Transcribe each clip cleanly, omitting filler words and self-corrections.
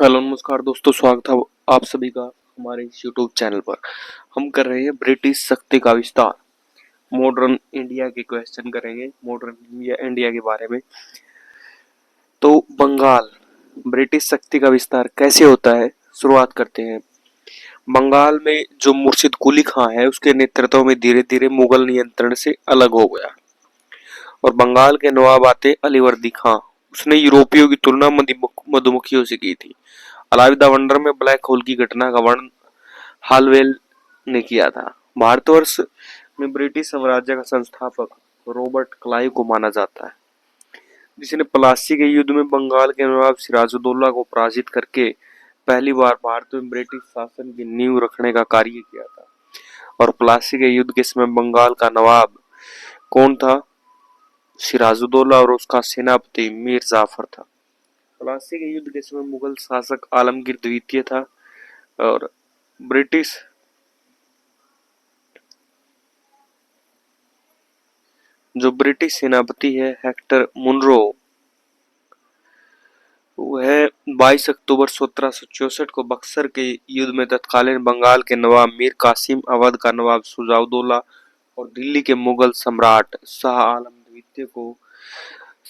Hello नमस्कार दोस्तों, स्वागत है आप सभी का हमारे इस यूट्यूब चैनल पर। हम कर रहे हैं ब्रिटिश शक्ति का विस्तार, मॉडर्न इंडिया के क्वेश्चन करेंगे, मॉडर्न इंडिया के बारे में। तो बंगाल, ब्रिटिश शक्ति का विस्तार कैसे होता है, शुरुआत करते हैं। बंगाल में जो मुर्शिद कुली खां है, उसके नेतृत्व में धीरे धीरे मुगल नियंत्रण से अलग हो गया और बंगाल के नवाब आते अलीवर्दी खां। उसने यूरोपियों की तुलना मधुमक्खियों से की थी। अलाइव द वंडर में ब्लैक होल की घटना का वर्णन हालवेल ने किया था। भारतवर्ष में ब्रिटिश साम्राज्य का संस्थापक रॉबर्ट क्लाइव को माना जाता है, जिसने प्लासी के युद्ध में बंगाल के नवाब सिराजुद्दौला को पराजित करके पहली बार भारत में ब्रिटिश शासन की नींव रखने का कार्य किया था। और प्लासी के युद्ध के समय बंगाल का नवाब कौन था? सिराजुद्दौला और उसका सेनापति मीर जाफर था। प्लासी के युद्ध के समय मुगल शासक आलमगीर द्वितीय था और ब्रिटिश सेनापति है हेक्टर मुनरो, वह 22 अक्टूबर 1764 को बक्सर के युद्ध में तत्कालीन बंगाल के नवाब मीर कासिम, अवध का नवाब शुजाउद्दौला और दिल्ली के मुगल सम्राट शाह आलम द्वितीय को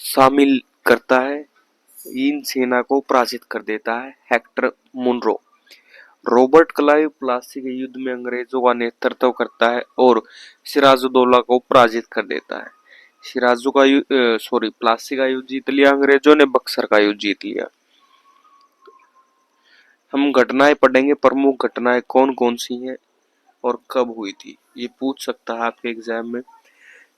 शामिल करता है। इन सेना को पराजित कर देता है Hector Munro. Robert Clive Plassey के युद्ध में अंग्रेजों का नेतृत्व करता है और सिराजुद्दौला को पराजित कर देता है। प्लासी का युद्ध जीत लिया अंग्रेजों ने, बक्सर का युद्ध जीत लिया। हम घटनाएं पढ़ेंगे, प्रमुख घटनाएं कौन कौन सी हैं और कब हुई थी, ये पूछ सकता है आपके एग्जाम में।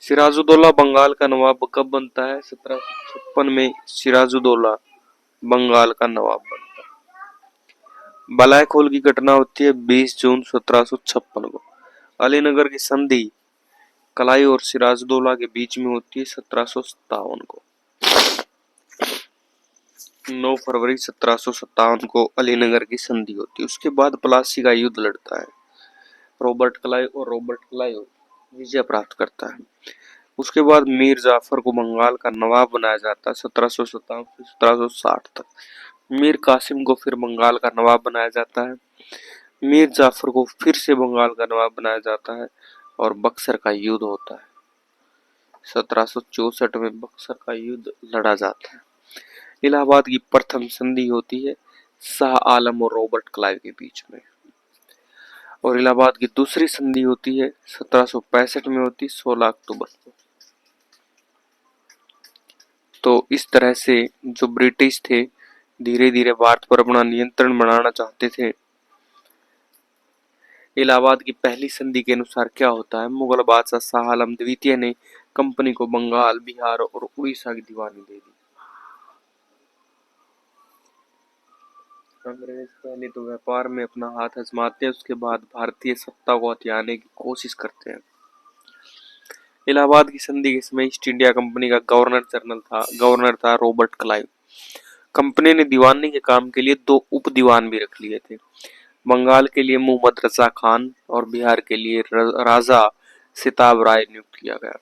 सिराजुद्दौला बंगाल का नवाब कब बनता है? 1756 में सिराजुद्दौला बंगाल का नवाब बनता है। ब्लैक होल की घटना होती है 20 जून 1756 को। अलीनगर की संधि क्लाइव और सिराजुद्दौला के बीच में होती है 1757 को। 9 फरवरी 1757 को अलीनगर की संधि होती है। उसके बाद प्लासी का युद्ध लड़ता है रॉबर्ट क्लाइव विजय प्राप्त करता है। उसके बाद मीर जाफर को बंगाल का नवाब बनाया जाता है 1757 से 1760 तक। मीर कासिम को फिर बंगाल का नवाब बनाया जाता है। मीर जाफर को फिर से बंगाल का नवाब बनाया जाता है और बक्सर का युद्ध होता है। 1764 में बक्सर का युद्ध लड़ा जाता है। इलाहाबाद की प्रथम संधि होती है शाह आलम और रॉबर्ट क्लाइव के बीच में, और इलाहाबाद की दूसरी संधि होती है 1765 में, होती 16 अक्टूबर को। तो इस तरह से जो ब्रिटिश थे धीरे धीरे भारत पर अपना नियंत्रण बनाना चाहते थे। इलाहाबाद की पहली संधि के अनुसार क्या होता है? मुगल बादशाह शाह आलम द्वितीय ने कंपनी को बंगाल, बिहार और उड़ीसा की दीवानी दे दी। अंग्रेज पहले तो व्यापार में अपना हाथ आजमाते हैं, उसके बाद भारतीय सत्ता को हथियाने की कोशिश करते हैं। इलाहाबाद की संधि के समय ईस्ट इंडिया कंपनी का गवर्नर था रॉबर्ट क्लाइव। कंपनी ने दीवानी के काम के लिए 2 उप दीवान भी रख लिए थे। बंगाल के लिए मोहम्मद रजा खान और बिहार के लिए राजा सिताब राय नियुक्त किया गया।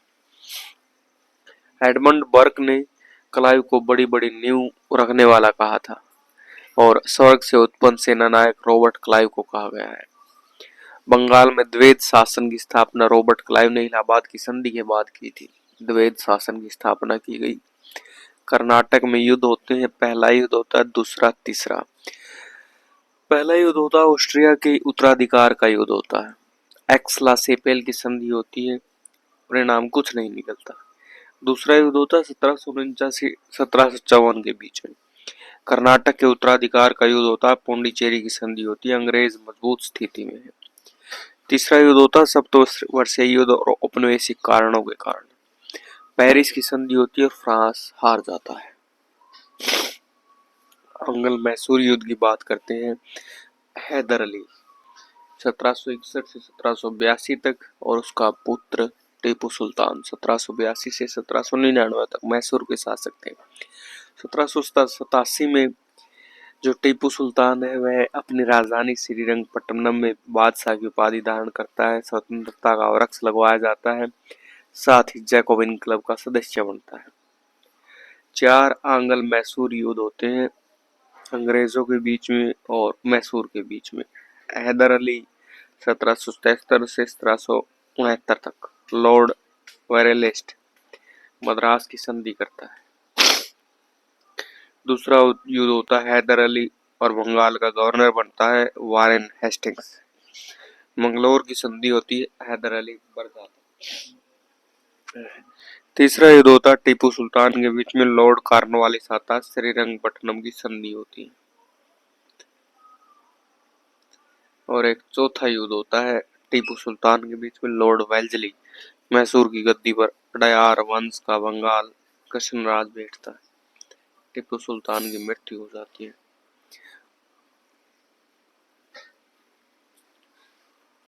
एडमंड बर्क ने क्लाइव को बड़ी बड़ी नींव रखने वाला कहा था और स्वर्ग से उत्पन्न सेना नायक रॉबर्ट क्लाइव को कहा गया है। बंगाल में द्वैध शासन की स्थापना रॉबर्ट क्लाइव ने इलाहाबाद की संधि के बाद की थी। द्वैध शासन की स्थापना की गई। कर्नाटक में युद्ध होते हैं, पहला युद्ध होता है, दूसरा, तीसरा। पहला युद्ध होता है ऑस्ट्रिया के उत्तराधिकार का युद्ध होता है। एक्सला सेपेल की संधि होती है, परिणाम कुछ नहीं निकलता। दूसरा युद्ध होता है 1749 से 1754 के बीच में। कर्नाटक के उत्तराधिकार का युद्ध होता है, पौंडीचेरी की संधि होती है, अंग्रेज मजबूत स्थिति में है। तीसरा युद्ध होता है सप्तवर्षीय युद्ध और औपनिवेशिक कारणों के कारण। पेरिस की संधि होती है और फ्रांस हार जाता है। अंगल मैसूर युद्ध की बात करते हैं। हैदर अली 1761 से 1782 तक और उसका पुत्र टीपू सुल्तान 1782 से 1799 तक मैसूर के शासक थे। 1787 में जो टीपू सुल्तान है वह अपनी राजधानी श्रीरंगपट्टनम में बादशाह की उपाधि धारण करता है। स्वतंत्रता का वृक्ष लगवाया जाता है, साथ ही जैकोबिन क्लब का सदस्य बनता है। 4 आंग्ल मैसूर युद्ध होते हैं अंग्रेजों के बीच में और मैसूर के बीच में। हैदर अली 1773 से 1769 तक। लॉर्ड वेरेलिस्ट मद्रास की संधि करता है। दूसरा युद्ध होता है हैदर अली और बंगाल का गवर्नर बनता है वारेन हेस्टिंग्स। मंगलोर की संधि होती है, हैदर अली मर जाता है। तीसरा युद्ध होता है टीपू सुल्तान के बीच में, लॉर्ड कॉर्नवालिस आता है, श्रीरंगपट्टनम की संधि होती है। और एक चौथा युद्ध होता है टीपू सुल्तान के बीच में, लॉर्ड वेल्जली मैसूर की गद्दी पर अडयार वंश का बंगाल कृष्णराज बैठता है। टीपू सुल्तान की मृत्यु हो जाती है।